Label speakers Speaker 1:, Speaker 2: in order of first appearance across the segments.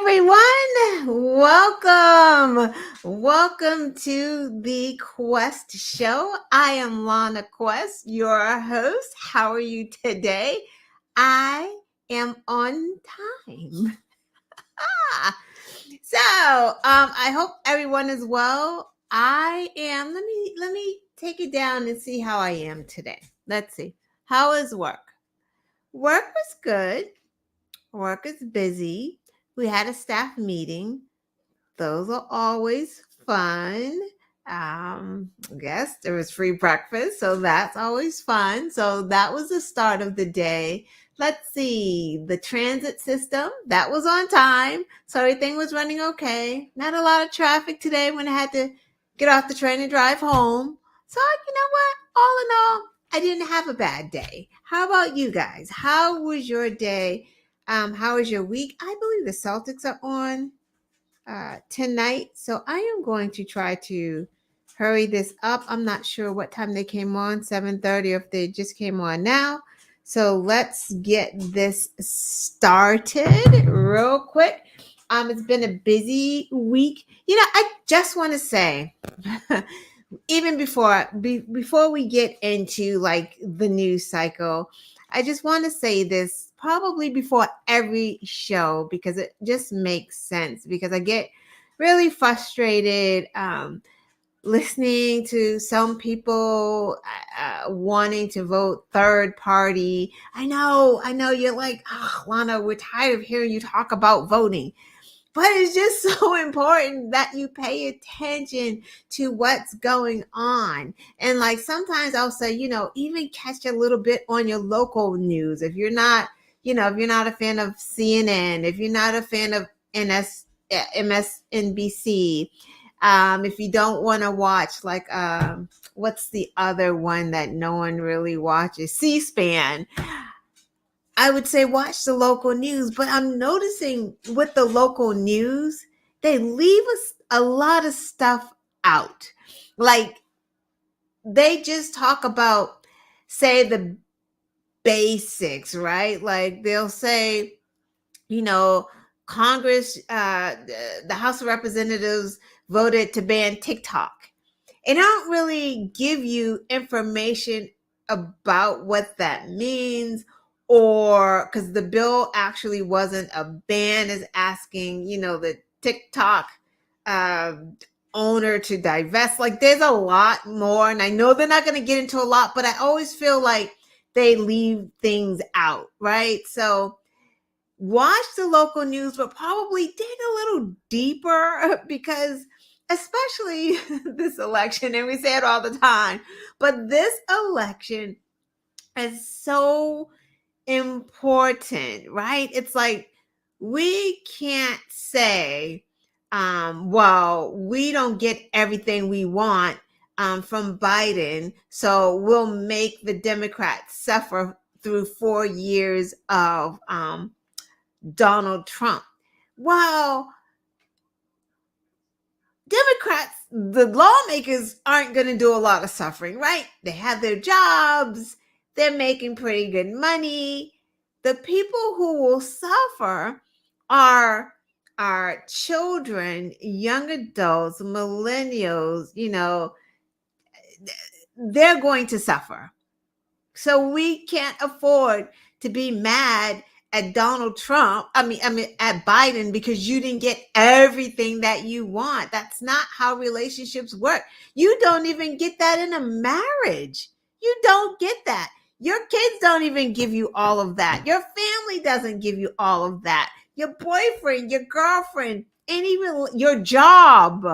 Speaker 1: everyone. Welcome. Welcome to the Quest Show. I am Lana Quest, your host. How are you today? I am on time. I hope everyone is well. I am. Let me take it down and see how I am today. Let's see. How is work? Work was good. Work is busy. We had a staff meeting. Those are always fun. I guess there was free breakfast, so that's always fun. So that was the start of the day. Let's see, the transit system, that was on time. So everything was running okay. Not a lot of traffic today when I had to get off the train and drive home. So, you know what? All in all, I didn't have a bad day. How about you guys? How was your day? How was your week? I believe the Celtics are on tonight. So I am going to try to hurry this up. I'm not sure what time they came on, 7:30, if they just came on now. So let's get this started real quick. It's been a busy week. I just want to say, even before we get into like the news cycle, I just want to say this probably before every show because it just makes sense, because I get really frustrated listening to some people wanting to vote third party. I know you're like, oh, Lana, we're tired of hearing you talk about voting. But it's just so important that you pay attention to what's going on. And like sometimes I'll say, even catch a little bit on your local news. If you're not, if you're not a fan of CNN, if you're not a fan of MSNBC, if you don't want to watch like what's the other one that no one really watches? C-SPAN. I would say watch the local news, but I'm noticing with the local news, they leave us a lot of stuff out. Like they just talk about, say, the basics, right? Like they'll say, Congress, the House of Representatives voted to ban TikTok. It don't really give you information about what that means, or because the bill actually wasn't a ban, is asking, the TikTok uh, owner to divest. Like there's a lot more, and I know they're not going to get into a lot, but I always feel like they leave things out, right? So watch the local news, but probably dig a little deeper because especially this election, and we say it all the time, but this election is so important, right? It's like we can't say, well, we don't get everything we want from Biden, so we'll make the Democrats suffer through 4 years of Donald Trump. Well, Democrats, the lawmakers aren't going to do a lot of suffering, right? They have their jobs. They're making pretty good money. The people who will suffer are our children, young adults, millennials, they're going to suffer. So we can't afford to be mad at Donald Trump. I mean at Biden because you didn't get everything that you want. That's not how relationships work. You don't even get that in a marriage. You don't get that. Your kids don't even give you all of that. Your family doesn't give you all of that. Your boyfriend, your girlfriend, your job,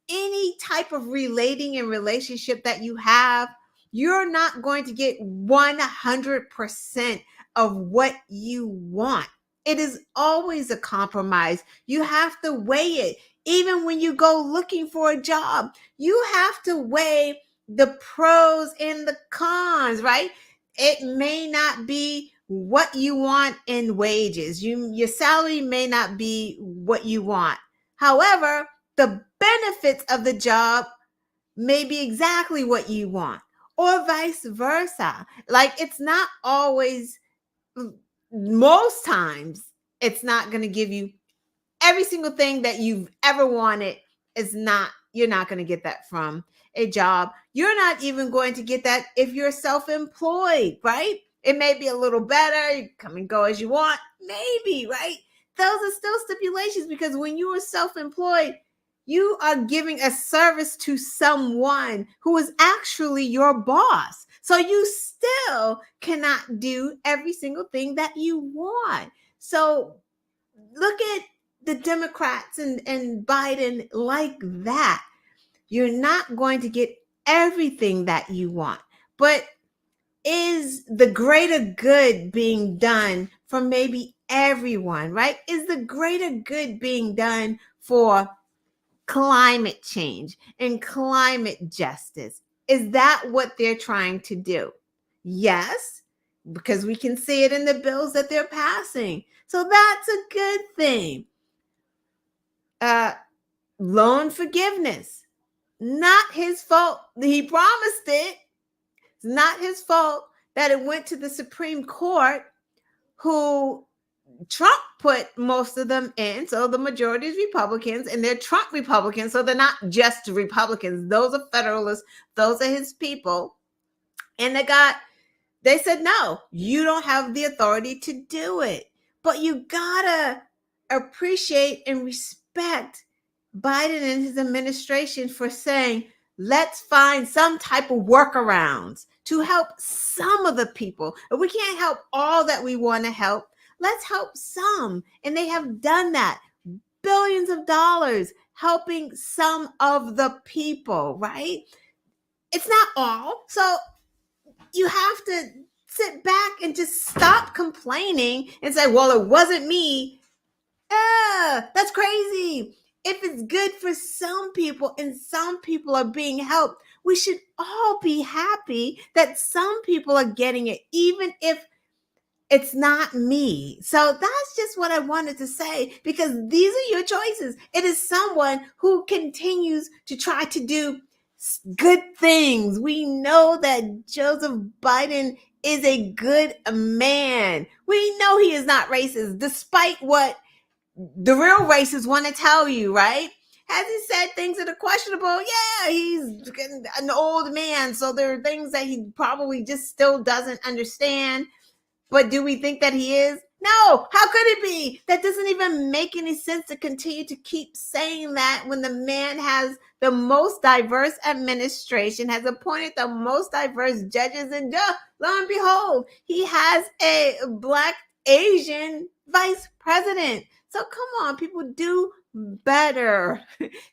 Speaker 1: any type of relating and relationship that you have, you're not going to get 100% of what you want. It is always a compromise. You have to weigh it. Even when you go looking for a job, you have to weigh the pros and the cons, right? It may not be what you want in wages. Your salary may not be what you want. However, the benefits of the job may be exactly what you want, or vice versa. Like it's not always, most times, it's not going to give you every single thing that you've ever wanted you're not going to get that from a job. You're not even going to get that if you're self-employed, right? It may be a little better. You come and go as you want. Maybe, right? Those are still stipulations because when you are self-employed, you are giving a service to someone who is actually your boss. So you still cannot do every single thing that you want. So look at the Democrats and Biden like that. You're not going to get everything that you want, but is the greater good being done for maybe everyone, right? Is the greater good being done for climate change and climate justice? Is that what they're trying to do? Yes, because we can see it in the bills that they're passing. So that's a good thing. Loan forgiveness, not his fault. He promised it. It's not his fault that it went to the Supreme Court, who Trump put most of them in. So the majority is Republicans, and they're Trump Republicans. So they're not just Republicans. Those are Federalists. Those are his people. And they said, no, you don't have the authority to do it. But you gotta appreciate and respect Biden and his administration for saying, let's find some type of workarounds to help some of the people. If we can't help all that we want to help, let's help some. And they have done that. Billions of dollars helping some of the people, right? It's not all. So you have to sit back and just stop complaining and say, well, it wasn't me. That's crazy. If it's good for some people and some people are being helped, we should all be happy that some people are getting it, even if it's not me. So that's just what I wanted to say, because these are your choices. It is someone who continues to try to do good things. We know that Joseph Biden is a good man. We know he is not racist, despite what the real racists want to tell you, right? Has he said things that are questionable? Yeah, he's an old man, so there are things that he probably just still doesn't understand. But do we think that he is? No. How could it be? That doesn't even make any sense to continue to keep saying that when the man has the most diverse administration, has appointed the most diverse judges, and lo and behold, he has a Black Asian vice president. So come on, people, do better.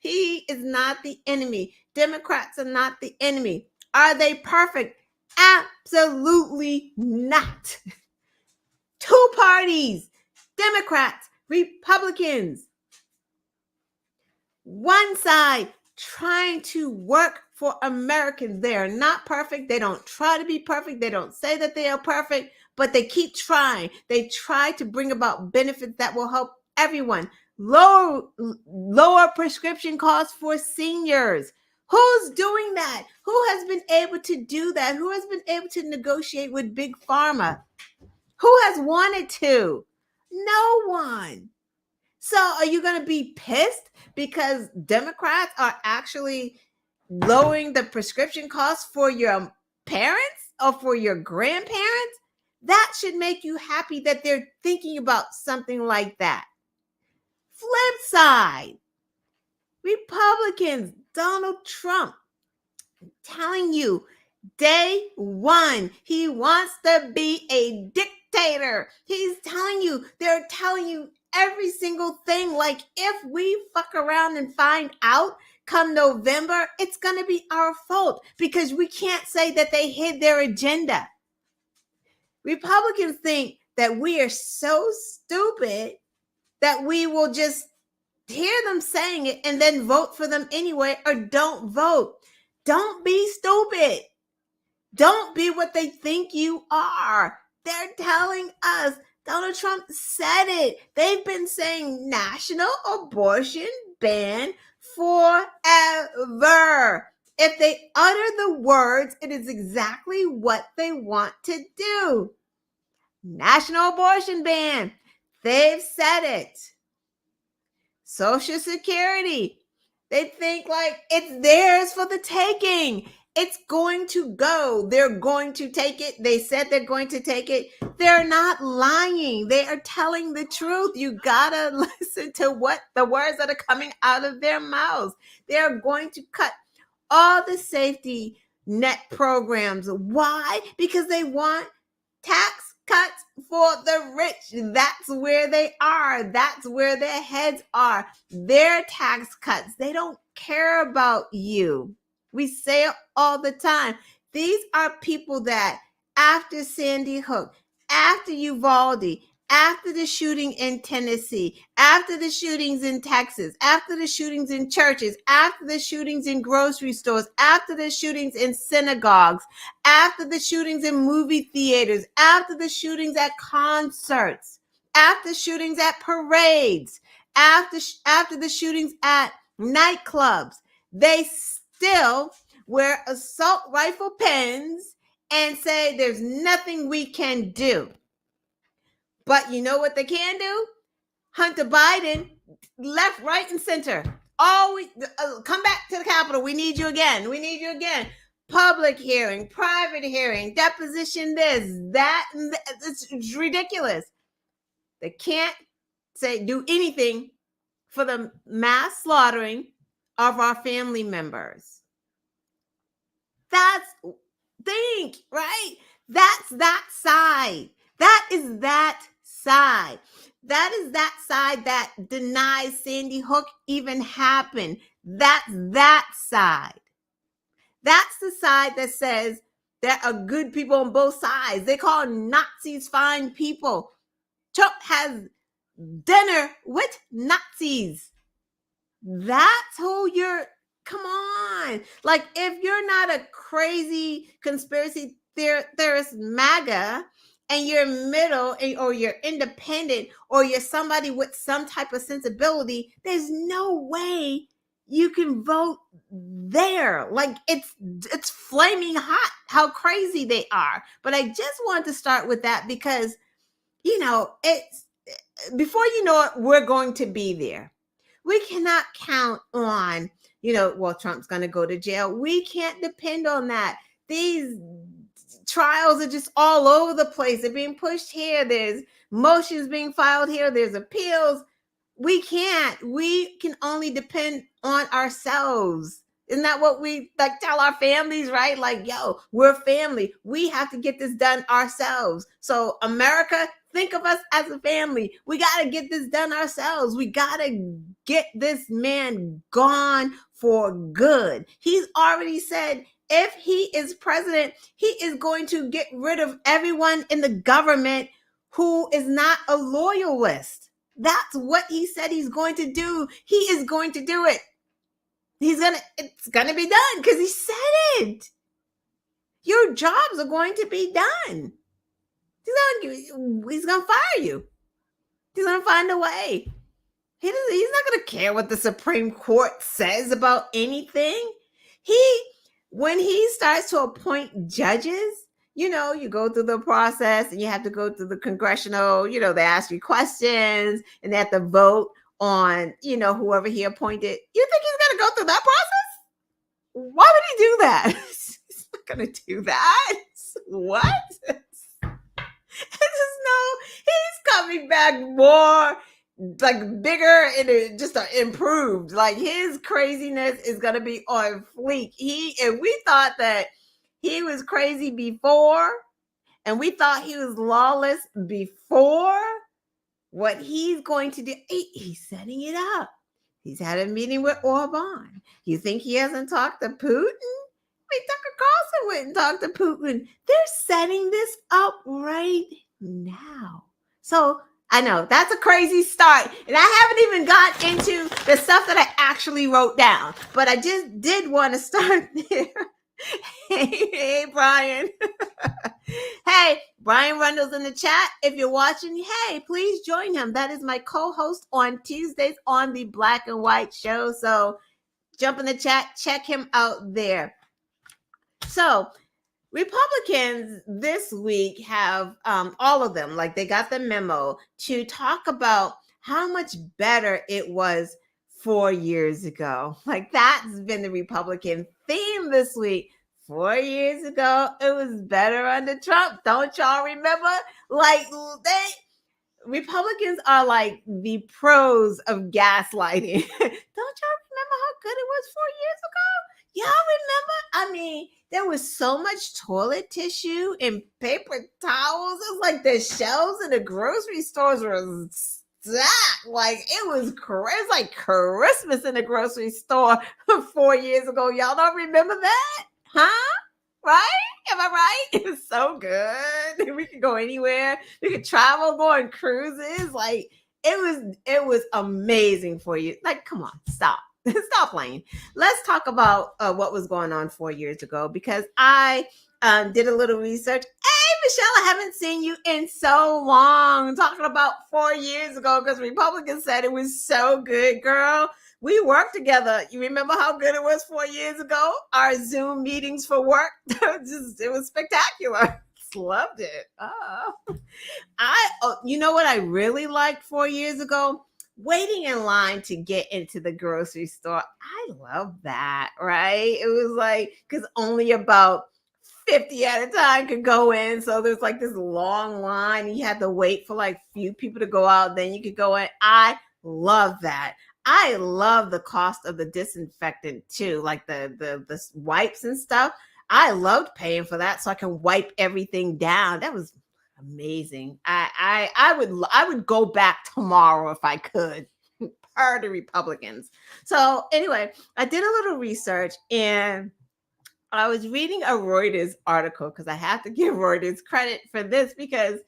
Speaker 1: He is not the enemy. Democrats are not the enemy. Are they perfect? Absolutely not. Two parties, Democrats, Republicans. One side trying to work for Americans. They are not perfect. They don't try to be perfect. They don't say that they are perfect, but they keep trying. They try to bring about benefits that will help everyone. Lower prescription costs for seniors. Who's doing that? Who has been able to do that? Who has been able to negotiate with Big Pharma? Who has wanted to? No one. So are you going to be pissed because Democrats are actually lowering the prescription costs for your parents or for your grandparents? That should make you happy that they're thinking about something like that. Flip side, Republicans, Donald Trump, telling you day one, he wants to be a dictator. He's telling you, they're telling you every single thing. Like, if we fuck around and find out come November, it's going to be our fault because we can't say that they hid their agenda. Republicans think that we are so stupid that we will just hear them saying it and then vote for them anyway, or don't vote. Don't be stupid. Don't be what they think you are. They're telling us. Donald Trump said it. They've been saying national abortion ban forever. If they utter the words, it is exactly what they want to do. National abortion ban. They've said it. Social Security. They think like it's theirs for the taking. It's going to go. They're going to take it. They said they're going to take it. They're not lying. They are telling the truth. You gotta listen to what the words that are coming out of their mouths. They're going to cut all the safety net programs. Why? Because they want tax cuts for the rich. That's where they are. That's where their heads are. Their tax cuts. They don't care about you. We say it all the time. These are people that after Sandy Hook, after Uvalde, after the shooting in Tennessee, after the shootings in Texas, after the shootings in churches, after the shootings in grocery stores, after the shootings in synagogues, after the shootings in movie theaters, after the shootings at concerts, after shootings at parades, after the shootings at nightclubs, they still wear assault rifle pins and say there's nothing we can do. But you know what they can do? Hunter Biden, left, right, and center. Always come back to the Capitol. We need you again. We need you again. Public hearing, private hearing, deposition, this, that, and that. It's ridiculous. They can't do anything for the mass slaughtering of our family members. Think, right? That's that side. That is that side. That is that side that denies Sandy Hook even happened. That's that side. That's the side that says there are good people on both sides. They call Nazis fine people. Trump has dinner with Nazis. That's who you're. Come on. Like, if you're not a crazy conspiracy theorist MAGA, and you're middle, or you're independent, or you're somebody with some type of sensibility, there's no way you can vote there. Like, it's flaming hot how crazy they are. But I just wanted to start with that because, it's before you know it, we're going to be there. We cannot count on, Trump's going to go to jail. We can't depend on that. These trials are just all over the place. They're being pushed here. There's motions being filed here. There's appeals. We can't. We can only depend on ourselves. Isn't that what we tell our families, right? Like, yo, we're family. We have to get this done ourselves. So America, think of us as a family. We got to get this done ourselves. We got to get this man gone for good. He's already said if he is president, he is going to get rid of everyone in the government who is not a loyalist. That's what he said he's going to do. He is going to do it. It's gonna be done because he said it. Your jobs are going to be done. He's gonna fire you. He's gonna find a way. He's not gonna care what the Supreme Court says about anything. When he starts to appoint judges, you go through the process and you have to go through the congressional, they ask you questions and they have to vote on, whoever he appointed. You think he's going to go through that process? Why would he do that? He's not going to do that. What? He's coming back more bigger and just improved. Like, his craziness is going to be on fleek. And we thought that he was crazy before, and we thought he was lawless before. What he's going to do, he's setting it up. He's had a meeting with Orban. You think he hasn't talked to Putin? Tucker Carlson went and talked to Putin. They're setting this up right now. So I know that's a crazy start. And I haven't even got into the stuff that I actually wrote down. But I just did want to start there. Hey, Brian. Hey, Brian Rundle's in the chat. If you're watching, hey, please join him. That is my co-host on Tuesdays on the Black and White Show. So jump in the chat, check him out there. So Republicans this week have all of them, they got the memo to talk about how much better it was 4 years ago. Like that's been the Republican theme this week. 4 years ago, it was better under Trump. Don't y'all remember? Like Republicans are like the pros of gaslighting. Don't y'all remember how good it was 4 years ago? Y'all remember? I mean, there was so much toilet tissue and paper towels. It was like the shelves in the grocery stores were stacked. Like it was like Christmas in the grocery store 4 years ago. Y'all don't remember that? Huh? Right? Am I right? It's so good. We could go anywhere. We could travel, go on cruises. Like it was amazing for you. Like, come on, stop. Stop playing. Let's talk about what was going on 4 years ago because I did a little research. Hey, Michelle, I haven't seen you in so long. Talking about 4 years ago because Republicans said it was so good, girl. We worked together. You remember how good it was 4 years ago? Our Zoom meetings for work. It was spectacular. Loved it. You know what I really liked 4 years ago? Waiting in line to get into the grocery store. I love that, right? It was like, because only about 50 at a time could go in. So there's like this long line. And you had to wait for like few people to go out. Then you could go in. I love that. I love the cost of the disinfectant too, like the wipes and stuff. I loved paying for that so I can wipe everything down. That was amazing. I would go back tomorrow if I could. Per the Republicans. So anyway, I did a little research and I was reading a Reuters article because I have to give Reuters credit for this because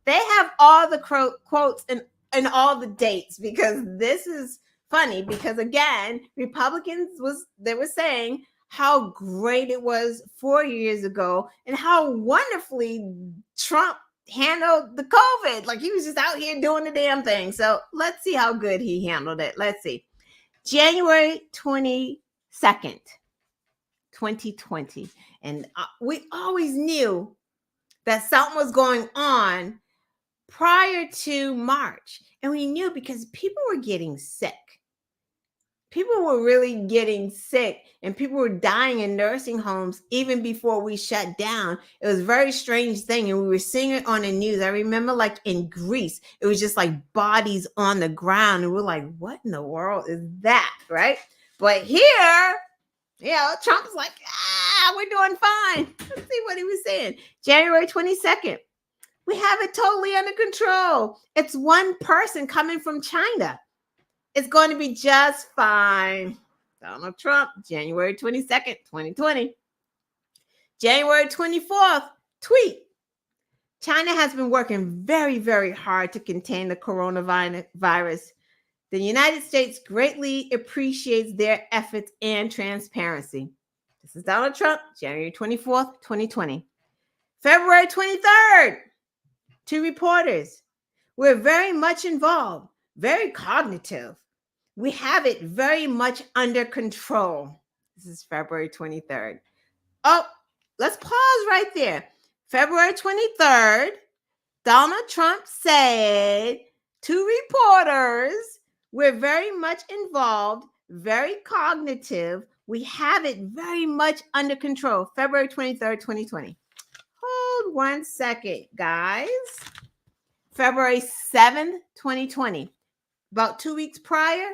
Speaker 1: they have all the quotes and all the dates because this is funny because again, Republicans they were saying how great it was 4 years ago and how wonderfully Trump handled the COVID. Like he was just out here doing the damn thing. So let's see how good he handled it. Let's see. January 22nd, 2020. And we always knew that something was going on prior to March. And we knew because people were getting sick. People were really getting sick and people were dying in nursing homes even before we shut down. It was a very strange thing. And we were seeing it on the news. I remember like in Greece, it was just like bodies on the ground. And we're like, what in the world is that? Right. But here, Trump's like, we're doing fine. Let's see what he was saying. January 22nd. We have it totally under control. It's one person coming from China. It's going to be just fine. Donald Trump, January 22nd, 2020. January 24th, tweet. China has been working very, very hard to contain the coronavirus. The United States greatly appreciates their efforts and transparency. This is Donald Trump, January 24th, 2020. February 23rd, to reporters. We're very much involved, very cognitive. We have it very much under control. This is February 23rd. Oh, let's pause right there. February 23rd, Donald Trump said to reporters, we're very much involved, very cognitive. We have it very much under control. February 23rd, 2020. Hold 1 second, guys. February 7th, 2020. About 2 weeks prior,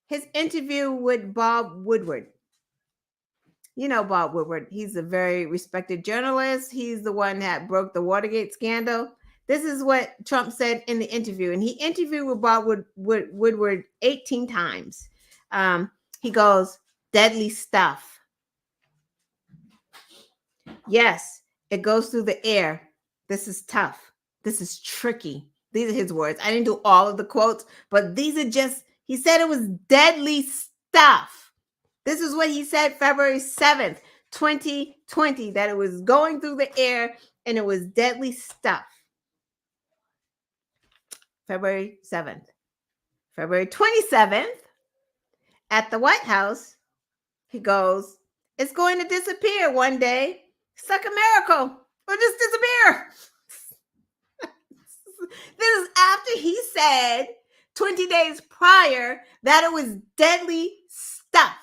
Speaker 1: his interview with Bob Woodward. You know Bob Woodward. He's a very respected journalist. He's the one that broke the Watergate scandal. This is what Trump said in the interview. And he interviewed with Bob Woodward 18 times. He goes, deadly stuff. Yes, it goes through the air. This is tough. This is tricky. These are his words. I didn't do all of the quotes, but these are just, he said it was deadly stuff. This is what he said February 7th, 2020, that it was going through the air and it was deadly stuff. February 7th. February 27th, at the White House, he goes, it's going to disappear one day. It's like a miracle. It'll just disappear. This is after he said 20 days prior that it was deadly stuff.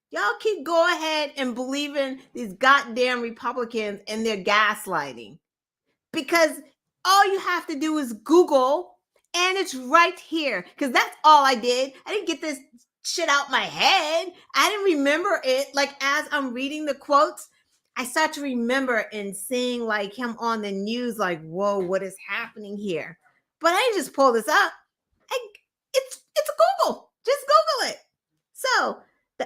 Speaker 1: Y'all keep go ahead and believing these goddamn Republicans and their gaslighting. Because all you have to do is Google and it's right here. Because that's all I did. I didn't get this shit out my head. I didn't remember it. Like as I'm reading the quotes, I start to remember and seeing like him on the news, like, whoa, what is happening here? But I didn't just pull this up. It's a Google. Just Google it. So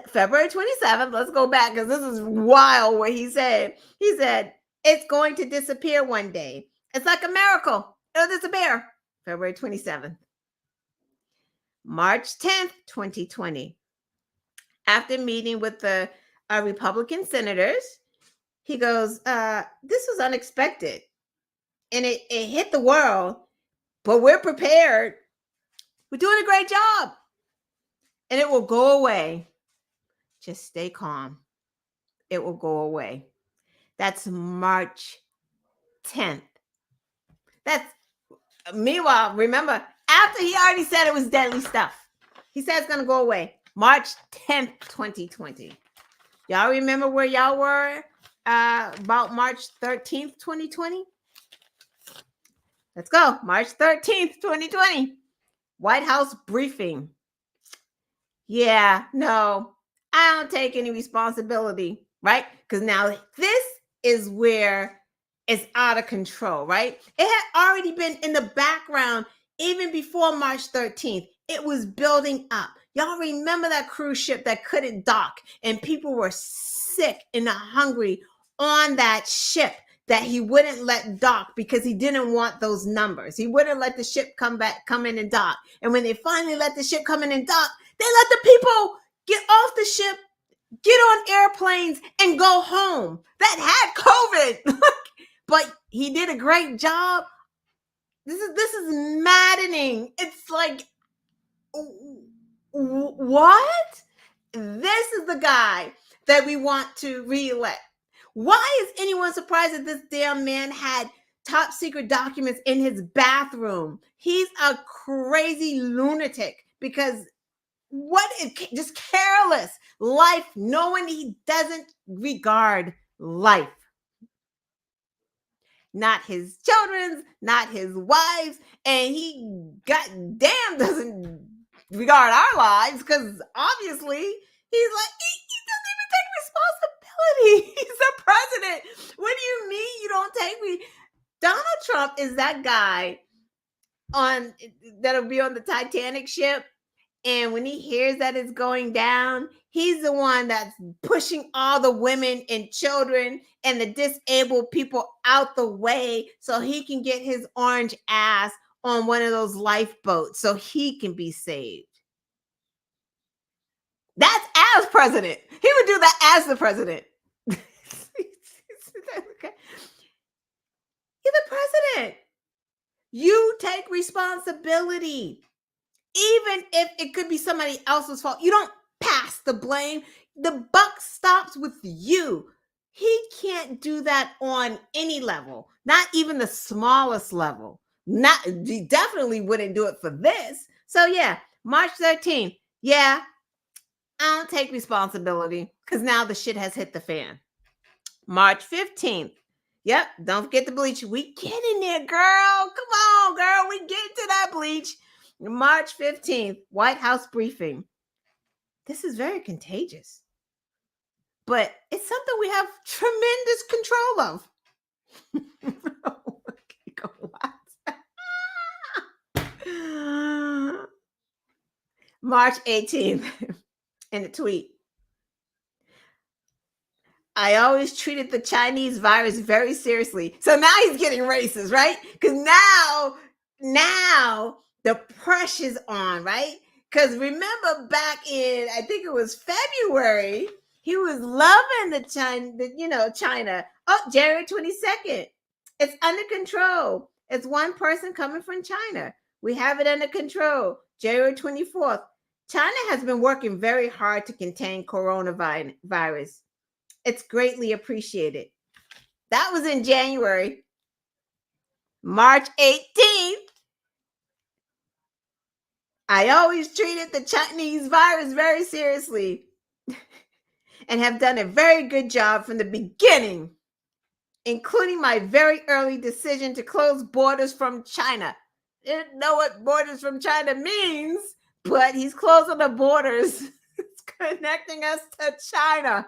Speaker 1: February 27th, let's go back because this is wild what he said. He said, it's going to disappear one day. It's like a miracle. It'll disappear. February 27th. March 10th, 2020. After meeting with the Republican senators, he goes, this was unexpected. And it hit the world, but we're prepared. We're doing a great job. And it will go away. Just stay calm. It will go away. That's March 10th. That's meanwhile, remember, after he already said it was deadly stuff. He said it's going to go away. March 10th, 2020. Y'all remember where y'all were about March 13th, 2020? Let's go. March 13th, 2020. White House briefing. Yeah, no, I don't take any responsibility, right? Because now this is where it's out of control, right? It had already been in the background even before March 13th. It was building up. Y'all remember that cruise ship that couldn't dock and people were sick and hungry on that ship that he wouldn't let dock because he didn't want those numbers. He wouldn't let the ship come in and dock. And when they finally let the ship come in and dock, they let the people get off the ship, get on airplanes, and go home that had COVID. But he did a great job. This is maddening. It's like, what? This is the guy that we want to reelect. Why is anyone surprised that this damn man had top secret documents in his bathroom? He's a crazy lunatic because what is just careless life, knowing he doesn't regard life. Not his children's, not his wife's, and he goddamn doesn't regard our lives because obviously he's like, he doesn't even take responsibility. He's the president. What do you mean you don't take me? Donald Trump is that guy that'll be on the Titanic ship. And when he hears that it's going down, he's the one that's pushing all the women and children and the disabled people out the way so he can get his orange ass on one of those lifeboats so he can be saved. That's as president. He would do that as the president. Okay. You're the president. You take responsibility. Even if it could be somebody else's fault, you don't pass the blame. The buck stops with you. He can't do that on any level, not even the smallest level. He definitely wouldn't do it for this. So yeah, March 13th. Yeah, I don't take responsibility because now the shit has hit the fan. March 15th. Yep, don't forget the bleach. We get in there, girl. Come on, girl. We get to that bleach. March 15th, White House briefing. This is very contagious, but it's something we have tremendous control of. March 18th, in a tweet. I always treated the Chinese virus very seriously. So now he's getting racist, right? Because now the pressure's on, right? Because remember back in, I think it was February, he was loving China. Oh, January 22nd. It's under control. It's one person coming from China. We have it under control. January 24th. China has been working very hard to contain coronavirus. It's greatly appreciated. That was in January. March 18th. I always treated the Chinese virus very seriously and have done a very good job from the beginning, including my very early decision to close borders from China. Didn't know what borders from China means, but he's closing the borders. It's connecting us to China,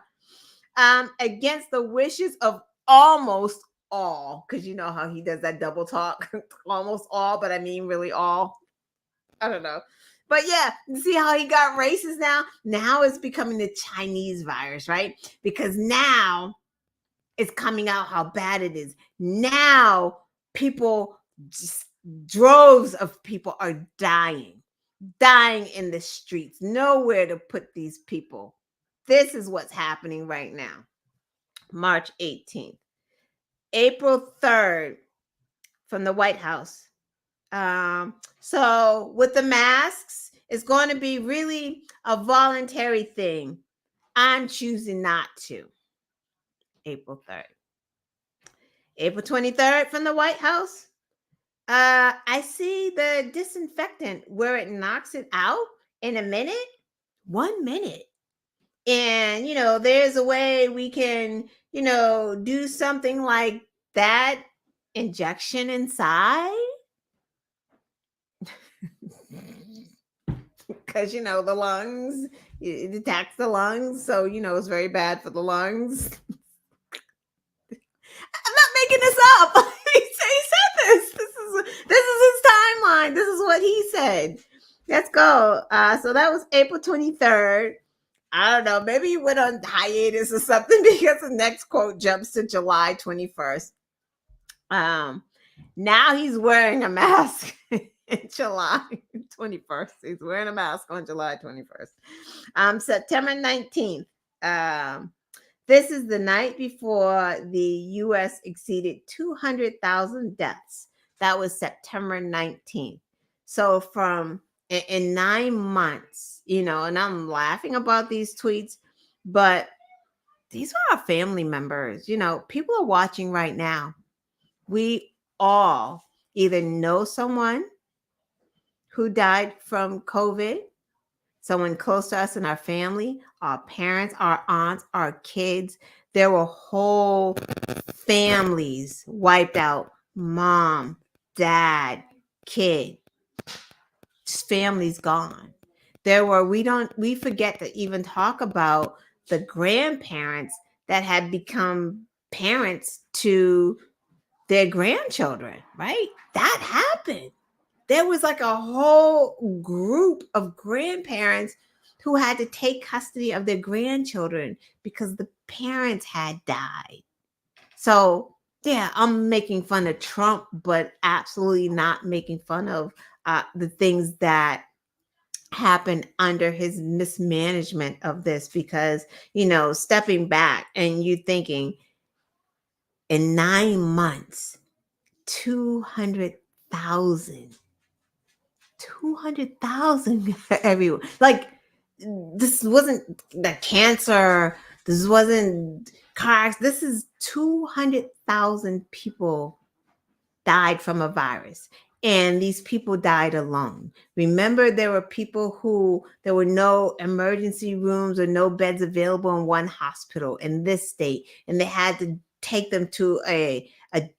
Speaker 1: against the wishes of almost all, because you know how he does that double talk. Almost all, but I mean really all. I don't know. But yeah, see how he got racist now? Now it's becoming the Chinese virus, right? Because now it's coming out how bad it is. Now people, just droves of people are dying in the streets, nowhere to put these people. This is what's happening right now. March 18th, April 3rd, from the White House. So with the masks, it's going to be really a voluntary thing. I'm choosing not to. April 3rd. April 23rd, from the White House. I see the disinfectant where it knocks it out in a minute, 1 minute. And, there's a way we can, do something like that injection inside. Because, the lungs, it attacks the lungs. So, it's very bad for the lungs. I'm not making this up. He said this. This is his timeline. This is what he said. Let's go. So that was April 23rd. I don't know. Maybe he went on hiatus or something because the next quote jumps to July 21st. Now he's wearing a mask in July 21st. He's wearing a mask on July 21st. September 19th. This is the night before the U.S. exceeded 200,000 deaths. That was September 19th. So in 9 months, and I'm laughing about these tweets, but these are our family members. People are watching right now. We all either know someone who died from COVID, someone close to us in our family, our parents, our aunts, our kids. There were whole families wiped out. Mom, dad, kid, just families gone. We forget to even talk about the grandparents that had become parents to their grandchildren, right? That happened. There was like a whole group of grandparents who had to take custody of their grandchildren because the parents had died. So, yeah, I'm making fun of Trump, but absolutely not making fun of the things that happened under his mismanagement of this, because, stepping back and you thinking in 9 months, 200,000 everyone. Like, this wasn't the cancer. This wasn't cars. This is 200,000 people died from a virus. And these people died alone. Remember, there were no emergency rooms or no beds available in one hospital in this state. And they had to take them to a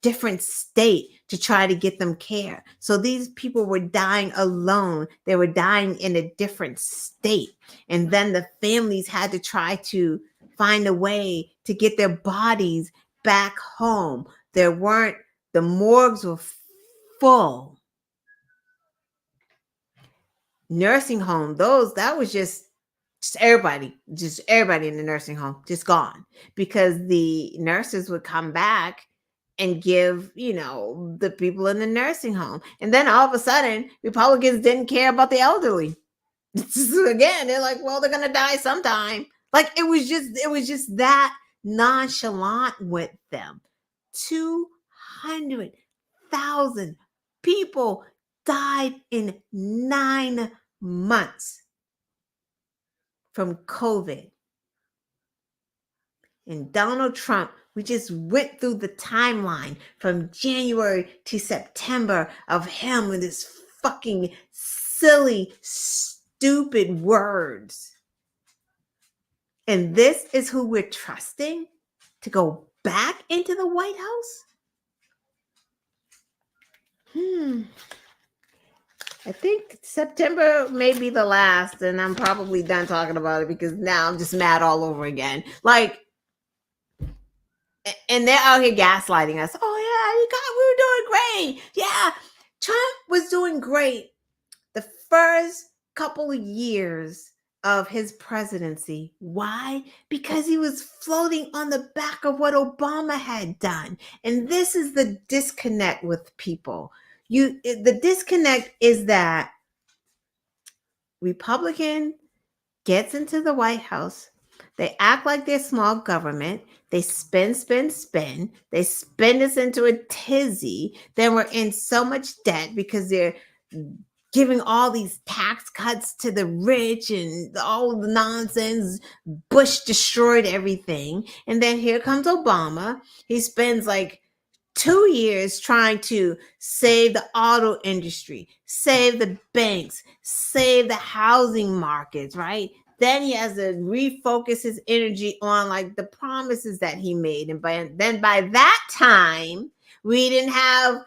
Speaker 1: different state to try to get them care. So these people were dying alone. They were dying in a different state. And then the families had to try to find a way to get their bodies back home. The morgues were full. Nursing home, that was just everybody in the nursing home, just gone, because the nurses would come back and give, the people in the nursing home. And then all of a sudden, Republicans didn't care about the elderly. Again, they're like, well, they're going to die sometime. Like, it was just that nonchalant with them. 200,000 people died in 9 months from COVID. And Donald Trump, we just went through the timeline from January to September of him with this fucking silly, stupid words. And this is who we're trusting to go back into the White House? I think September may be the last, and I'm probably done talking about it because now I'm just mad all over again. Like, and they're out here gaslighting us. Oh, yeah, we were doing great. Yeah, Trump was doing great the first couple of years of his presidency. Why? Because he was floating on the back of what Obama had done. And this is the disconnect with people. The disconnect is that Republican gets into the White House. They act like they're small government. They spend, spend, spend. They spend us into a tizzy. Then we're in so much debt because they're giving all these tax cuts to the rich and all the nonsense. Bush destroyed everything. And then here comes Obama. He spends like 2 years trying to save the auto industry, save the banks, save the housing markets, right? Then he has to refocus his energy on like the promises that he made. And then by that time, we didn't have,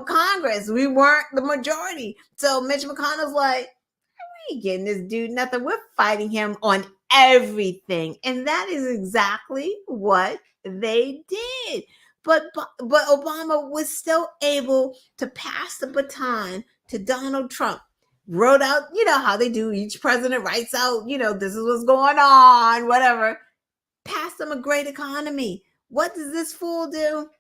Speaker 1: Congress. We weren't the majority. So Mitch McConnell's like, we ain't getting this dude nothing. We're fighting him on everything. And that is exactly what they did. But Obama was still able to pass the baton to Donald Trump. Wrote out, how they do. Each president writes out, this is what's going on, whatever. Pass them a great economy. What does this fool do?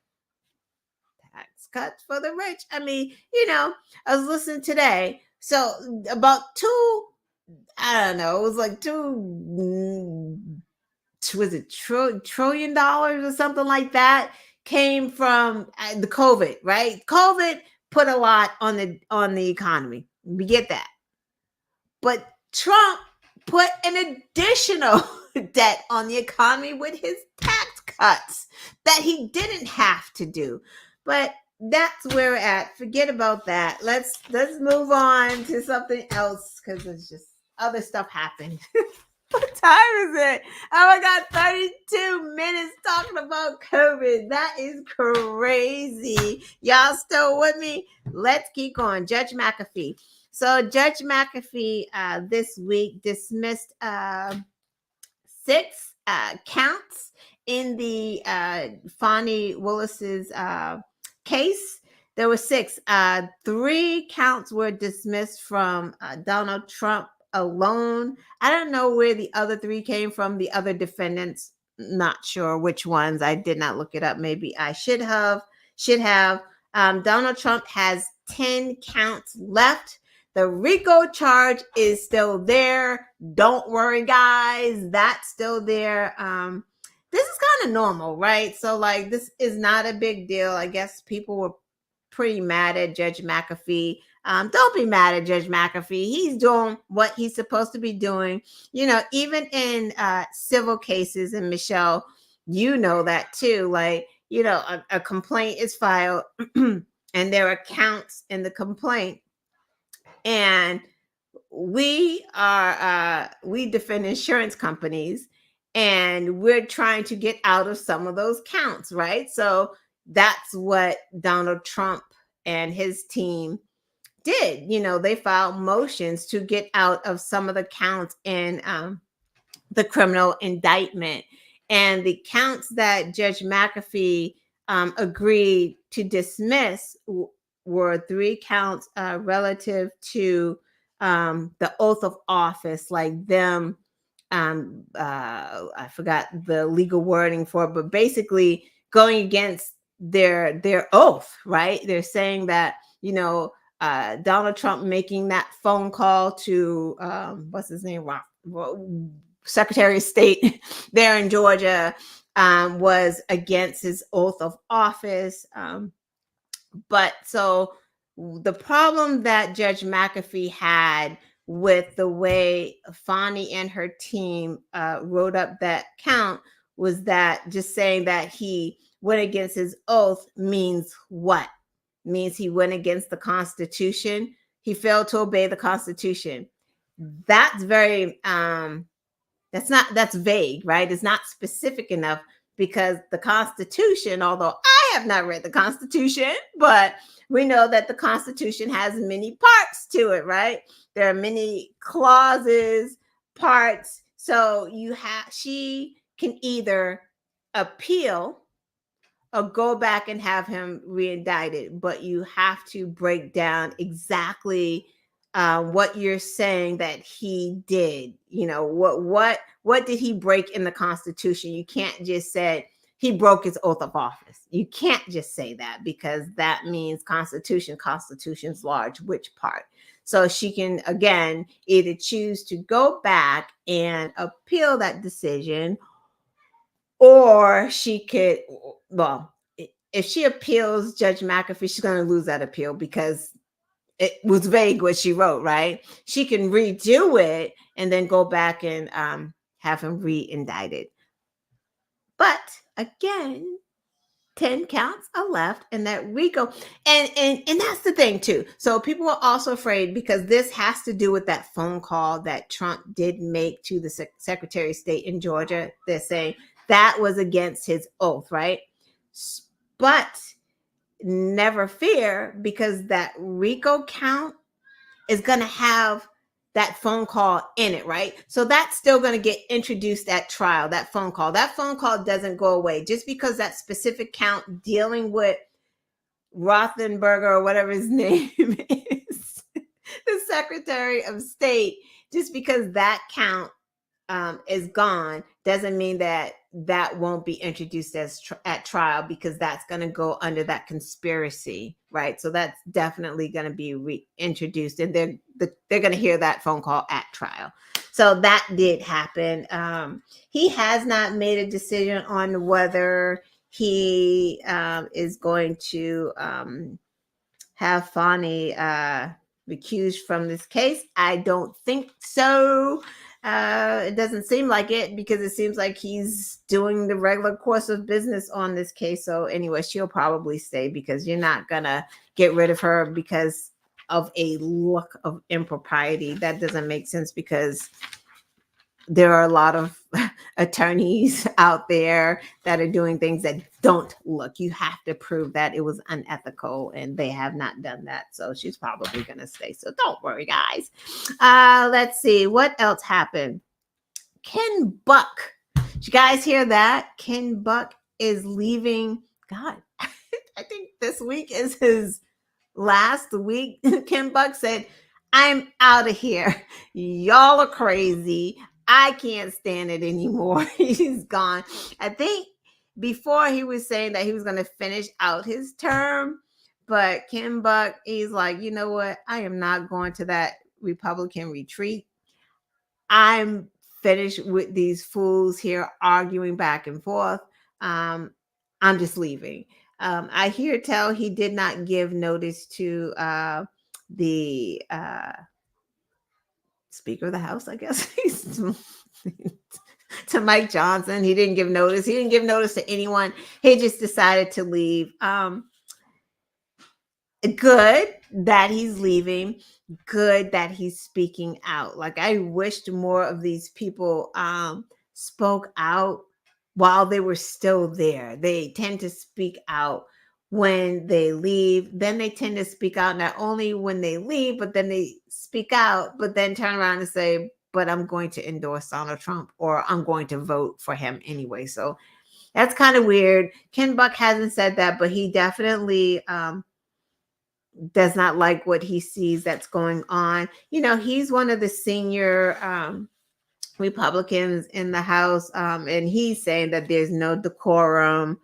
Speaker 1: Tax cuts for the rich. I mean, I was listening today. So about I don't know, it was like $2 trillion or something like that came from the COVID, right? COVID put a lot on the economy. We get that. But Trump put an additional debt on the economy with his tax cuts that he didn't have to do. But that's where we're at. Forget about that. Let's move on to something else because there's just other stuff happened. What time is it? Oh my God, 32 minutes talking about COVID. That is crazy. Y'all still with me? Let's keep going. Judge McAfee. So Judge McAfee this week dismissed 6 counts in the Fani Willis's case. There were 6. 3 counts were dismissed from Donald Trump alone. I don't know where the other 3 came from. The other defendants, not sure which ones. I did not look it up. Maybe I should have. Donald Trump has 10 counts left. The RICO charge is still there. Don't worry, guys. That's still there. This is kind of normal, right? So like, this is not a big deal. I guess people were pretty mad at Judge McAfee. Don't be mad at Judge McAfee. He's doing what he's supposed to be doing. Even in civil cases, and Michelle, that too. Like, a complaint is filed and there are counts in the complaint. And we defend insurance companies and we're trying to get out of some of those counts, right? So that's what Donald Trump and his team did. They filed motions to get out of some of the counts in the criminal indictment. And the counts that Judge McAfee agreed to dismiss were 3 counts relative to the oath of office, like them. I forgot the legal wording for it, but basically going against their oath, right? They're saying that, Donald Trump making that phone call to what's his name, Secretary of State there in Georgia, was against his oath of office. But so the problem that Judge McAfee had with the way Fani and her team wrote up that count was that just saying that he went against his oath means what? Means he went against the Constitution. he failed to obey the Constitution. That's very that's vague, right? It's not specific enough because the Constitution, although I have not read the Constitution, but we know that the Constitution has many parts to it, right? There are many clauses, parts. So she can either appeal or go back and have him reindicted, but you have to break down exactly what you're saying that he did. You know, what did he break in the Constitution? You can't just say he broke his oath of office. You can't just say that because that means Constitution's large. Which part? So she can again either choose to go back and appeal that decision, or she could, well, if she appeals Judge McAfee, she's going to lose that appeal because it was vague what she wrote, right? She can redo it and then go back and have him re-indicted. But again, 10 counts are left, and that RICO, and that's the thing too. So people are also afraid because this has to do with that phone call that Trump did make to the Secretary of State in Georgia. They're saying that was against his oath, right? But never fear, because that RICO count is going to have that phone call in it, right? So that's still going to get introduced at trial, that phone call. That phone call doesn't go away just because that specific count dealing with Rothenberger or whatever his name is, the Secretary of State, just because that count is gone doesn't mean that that won't be introduced as at trial, because that's going to go under that conspiracy, right? So that's definitely going to be reintroduced, and they're going to hear that phone call at trial. So that did happen. He has not made a decision on whether he is going to have Fani recused from this case. I don't think so. It doesn't seem like it, because it seems like he's doing the regular course of business on this case. So anyway, she'll probably stay, because you're not gonna get rid of her because of a look of impropriety. That doesn't make sense, because there are a lot of attorneys out there that are doing things that don't look. You have to prove that it was unethical, and they have not done that. So she's probably going to stay. So don't worry, guys. Let's see what else happened. Ken Buck. Did you guys hear that? Ken Buck is leaving. God, I think this week is his last week. Ken Buck said, "I'm out of here. Y'all are crazy. I can't stand it anymore." He's gone. I think before he was saying that he was going to finish out his term, but Ken Buck, he's like, you know what? I am not going to that Republican retreat. I'm finished with these fools here arguing back and forth. I'm just leaving. I hear tell he did not give notice to the Speaker of the House, I guess. To Mike Johnson. He didn't give notice. He didn't give notice to anyone. He just decided to leave. Good that he's leaving. Good that he's speaking out. Like, I wished more of these people spoke out while they were still there. They tend to speak out when they leave. Then they tend to speak out not only when they leave, but then they speak out, but then turn around and say, but I'm going to endorse Donald Trump, or I'm going to vote for him anyway. So that's kind of weird. Ken Buck hasn't said that, but he definitely does not like what he sees that's going on. You know, he's one of the senior Republicans in the House, and he's saying that there's no decorum.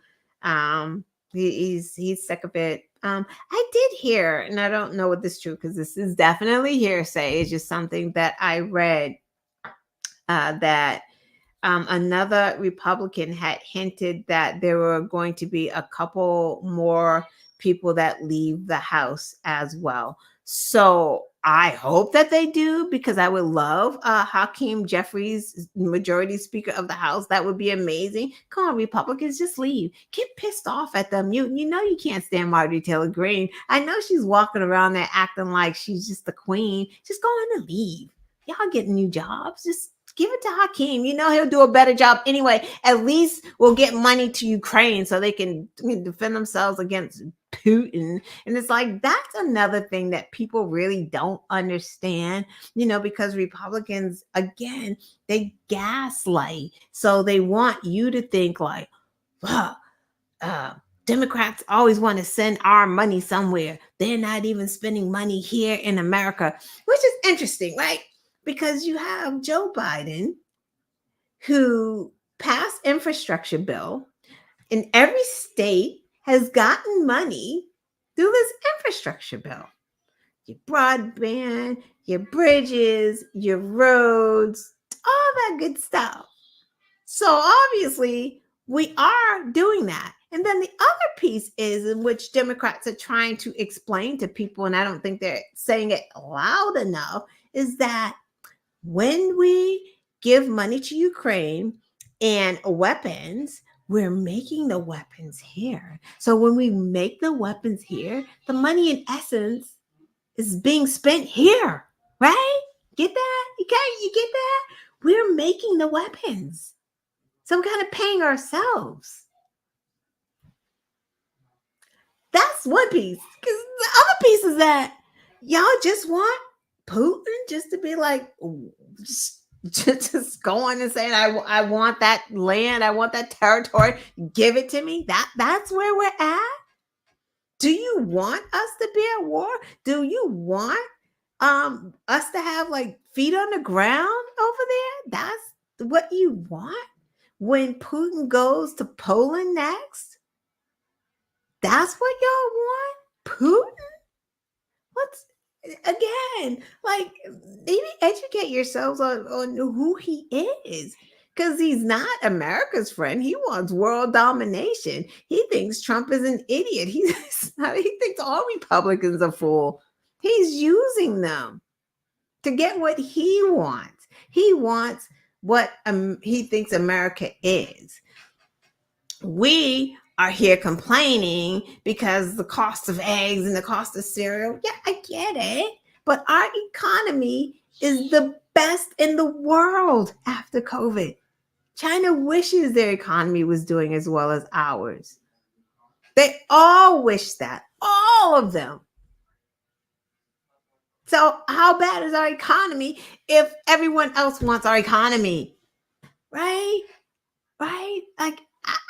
Speaker 1: He's sick of it. I did hear, and I don't know what this is true, because this is definitely hearsay. It's just something that I read, that another Republican had hinted that there were going to be a couple more people that leave the House as well. So I hope that they do because I would love Hakeem Jeffries, majority speaker of the House. That would be amazing. Come on, Republicans, just leave. Get pissed off at them. You know you can't stand Marjorie Taylor Greene. I know she's walking around there acting like she's just the queen. Just go on and leave. Y'all get new jobs. Just give it to Hakeem. You know he'll do a better job anyway. At least we'll get money to Ukraine so they can defend themselves against Putin. And it's like, that's another thing that people really don't understand, because Republicans, again, they gaslight. So they want you to think like, wow, Democrats always want to send our money somewhere. They're not even spending money here in America, which is interesting, right? Because you have Joe Biden, who passed infrastructure bill, and every state has gotten money through this infrastructure bill. Your broadband, your bridges, your roads, all that good stuff. So obviously, we are doing that. And then the other piece is in which Democrats are trying to explain to people, and I don't think they're saying it loud enough, is that when we give money to Ukraine and weapons, we're making the weapons here. So when we make the weapons here, the money in essence is being spent here, right? Get that? You get that? We're making the weapons. So we're kind of paying ourselves. That's one piece. Because the other piece is that y'all just want Putin just to be like, just go on and saying, I want that land, I want that territory, give it to me. That's where we're at. Do you want us to be at war? Do you want us to have like feet on the ground over there? That's what you want when Putin goes to Poland next? That's what y'all want? Putin? What's again? Like, maybe educate yourselves on who he is. Because he's not America's friend. He wants world domination. He thinks Trump is an idiot. He thinks all Republicans are fool. He's using them to get what he wants. He wants what he thinks America is. We are here complaining because the cost of eggs and the cost of cereal. Yeah, I get it. But our economy is the best in the world after COVID. China wishes their economy was doing as well as ours. They all wish that. All of them. So how bad is our economy if everyone else wants our economy? Right? Right? Like,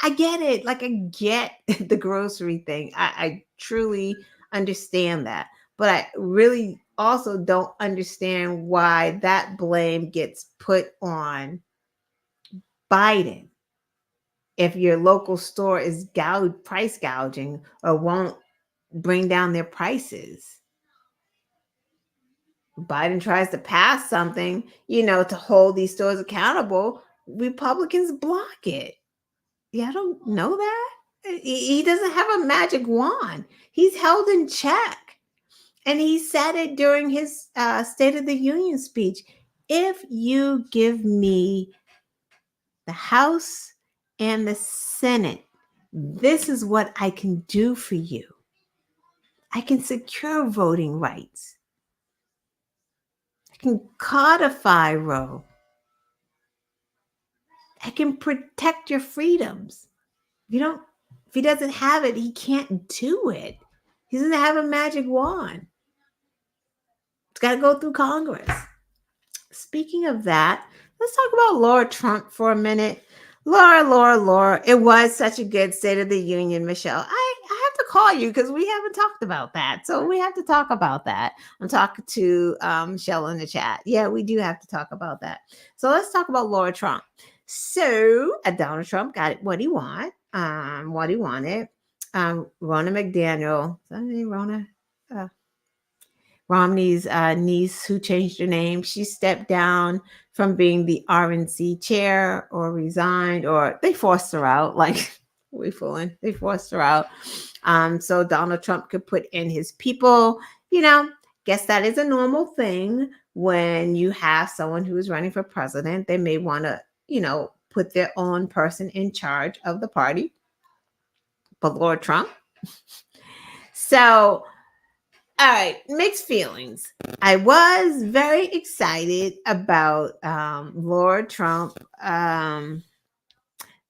Speaker 1: I get it. Like, I get the grocery thing. I truly understand that. But I really also don't understand why that blame gets put on Biden. If your local store is price gouging or won't bring down their prices. Biden tries to pass something, to hold these stores accountable. Republicans block it. Yeah, I don't know that. He doesn't have a magic wand. He's held in check. And he said it during his State of the Union speech. If you give me the House and the Senate, this is what I can do for you. I can secure voting rights. I can codify Roe. I can protect your freedoms. If he doesn't have it, he can't do it. He doesn't have a magic wand. It's got to go through Congress. Speaking of that, let's talk about Laura Trump for a minute. Laura. It was such a good State of the Union, Michelle. I have to call you because we haven't talked about that. So we have to talk about that. I'm talking to Michelle in the chat. Yeah, we do have to talk about that. So let's talk about Laura Trump. So Donald Trump got what he wanted. Ronna McDaniel. Is that her name, Ronna? Romney's niece, who changed her name, she stepped down from being the RNC chair or resigned, or they forced her out. Like, we fooling. They forced her out. So Donald Trump could put in his people. guess that is a normal thing when you have someone who is running for president. They may want to, put their own person in charge of the party, but Lord Trump. So, all right, mixed feelings. I was very excited about Lord Trump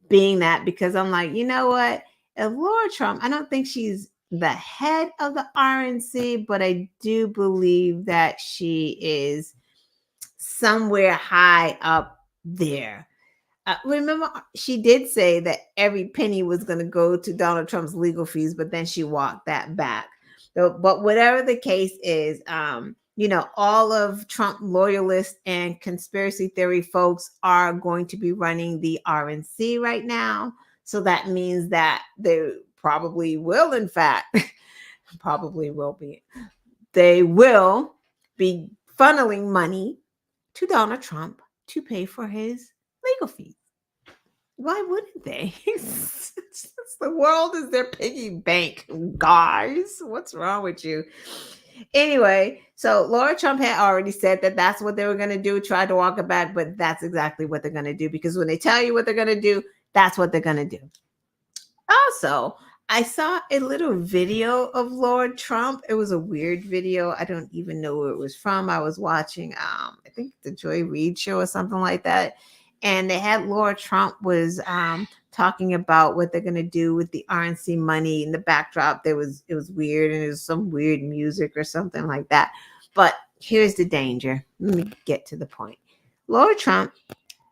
Speaker 1: being that, because I'm like, you know what? If Laura Trump, I don't think she's the head of the RNC, but I do believe that she is somewhere high up there. Remember, she did say that every penny was going to go to Donald Trump's legal fees, but then she walked that back. So, but whatever the case is, all of Trump loyalists and conspiracy theory folks are going to be running the RNC right now. So that means that they probably will, in fact, probably will be, they will be funneling money to Donald Trump to pay for his legal fees. Why wouldn't they? The world is their piggy bank, guys. What's wrong with you? Anyway, so Laura Trump had already said that that's what they were going to do, try to walk it back, but that's exactly what they're going to do, because when they tell you what they're going to do, that's what they're going to do. Also, I saw a little video of Lord Trump. It was a weird video. I don't even know where it was from. I was watching, I think the Joy Reid show or something like that. And they had Lord Trump was talking about what they're going to do with the RNC money. In the backdrop, it was weird, and it was some weird music or something like that. But here's the danger. Let me get to the point. Lord Trump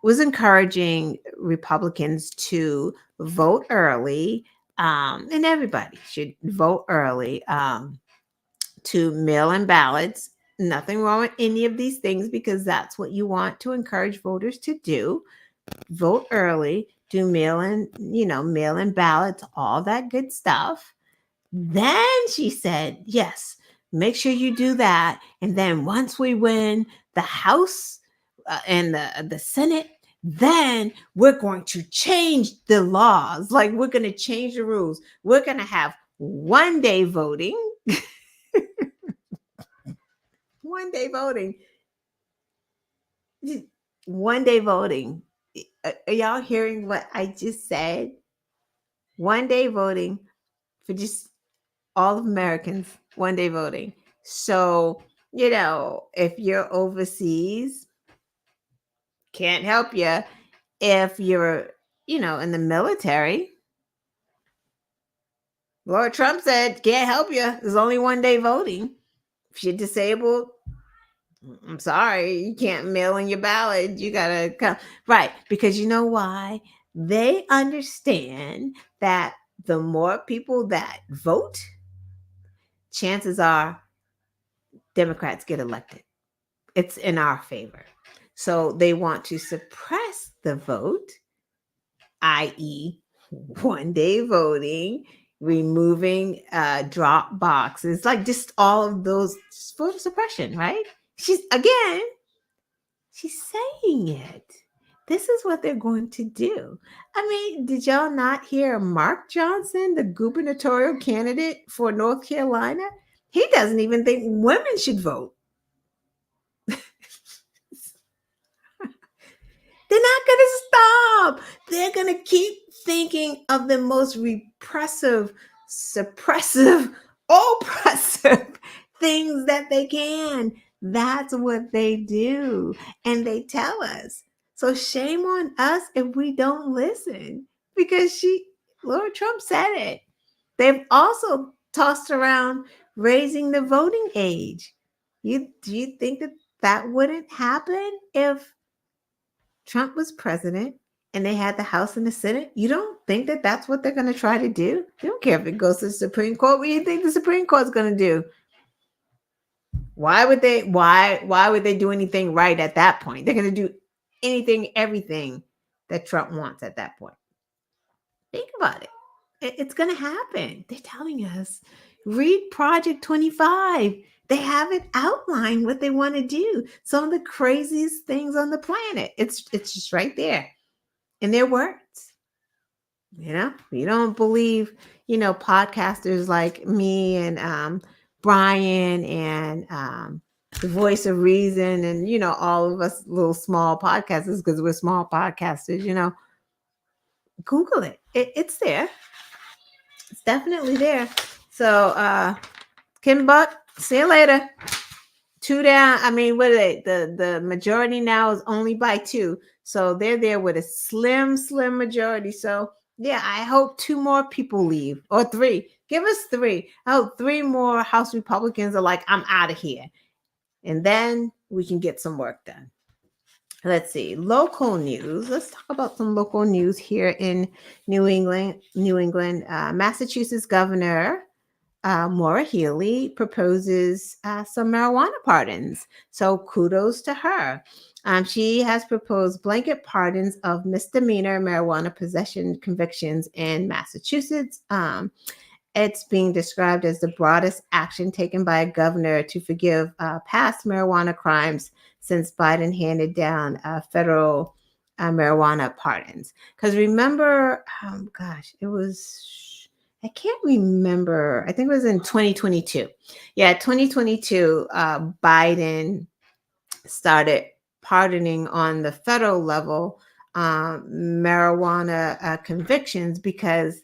Speaker 1: was encouraging Republicans to vote early, and everybody should vote early, to mail in ballots. Nothing wrong with any of these things, because that's what you want to encourage voters to do. Vote early, do mail in ballots, all that good stuff. Then she said, yes, make sure you do that. And then once we win the House and the Senate, then we're going to change the laws. Like, we're going to change the rules. We're going to have one-day voting. One-day voting. One-day voting. Are y'all hearing what I just said? One-day voting for just all of Americans. One-day voting. So, if you're overseas, can't help you. If you're, in the military, Lord Trump said, can't help you. There's only one-day voting. If you're disabled, I'm sorry, you can't mail in your ballot. You got to come. Right. Because you know why? They understand that the more people that vote, chances are Democrats get elected. It's in our favor. So they want to suppress the vote, i.e., one-day voting, removing drop boxes, like just all of those, just voter suppression, right? She's saying it. This is what they're going to do. I mean, did y'all not hear Mark Johnson, the gubernatorial candidate for North Carolina? He doesn't even think women should vote. They're not going to stop. They're going to keep thinking of the most repressive, suppressive, oppressive things that they can. That's what they do. And they tell us. So shame on us if we don't listen, because Lord Trump said it. They've also tossed around raising the voting age. Do you think that wouldn't happen if Trump was president and they had the House and the Senate? You don't think that that's what they're going to try to do? They don't care if it goes to the Supreme Court. What do you think the Supreme Court's going to do? Why would they do anything right at that point? They're going to do anything, everything that Trump wants at that point. Think about it. It's going to happen. They're telling us, read Project 25. They haven't outlined what they want to do. Some of the craziest things on the planet. It's just right there in their words. You don't believe, podcasters like me and Brian and the voice of reason, and all of us little small podcasters, because we're small podcasters, Google it. It's there. It's definitely there. So Kim Buck, see you later. 2 down. I mean, what are they? The majority now is only by 2. So they're there with a slim majority. So yeah, I hope 2 more people leave, or 3. Give us 3. I hope 3 more House Republicans are like, I'm out of here. And then we can get some work done. Let's see. Local news. Let's talk about some local news here in New England. Massachusetts Governor Maura Healey proposes some marijuana pardons. So kudos to her. She has proposed blanket pardons of misdemeanor marijuana possession convictions in Massachusetts. It's being described as the broadest action taken by a governor to forgive past marijuana crimes since Biden handed down federal marijuana pardons. Because remember, it was, I can't remember. I think it was in 2022. Yeah, 2022, Biden started pardoning on the federal level marijuana convictions, because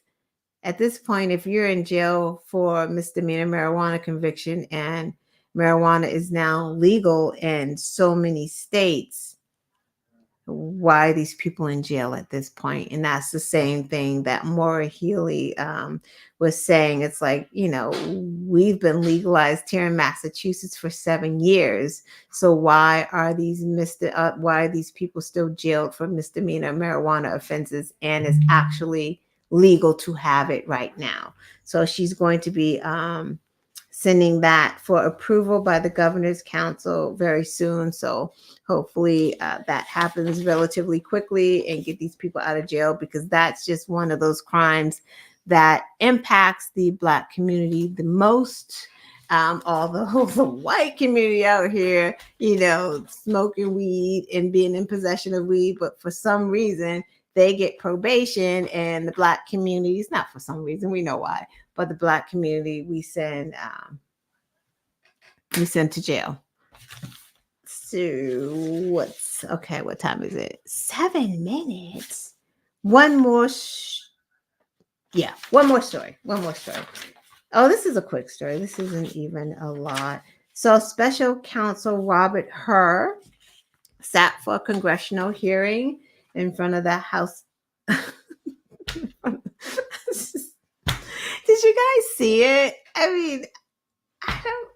Speaker 1: at this point, if you're in jail for misdemeanor marijuana conviction and marijuana is now legal in so many states, why are these people in jail at this point? And that's the same thing that Maura Healey was saying. It's like, we've been legalized here in Massachusetts for 7 years. So why are these people still jailed for misdemeanor marijuana offenses, and it's actually legal to have it right now? So she's going to be sending that for approval by the Governor's Council very soon. So hopefully that happens relatively quickly and get these people out of jail, because that's just one of those crimes that impacts the Black community the most. Although the white community out here, smoking weed and being in possession of weed, but for some reason they get probation, and the Black community is not for some reason, we know why, but the Black community we send to jail. So what time is it? 7 minutes. One more story. Oh, this is a quick story. This isn't even a lot. So special counsel Robert Hur sat for a congressional hearing in front of the House. Did you guys see it? I mean, I don't.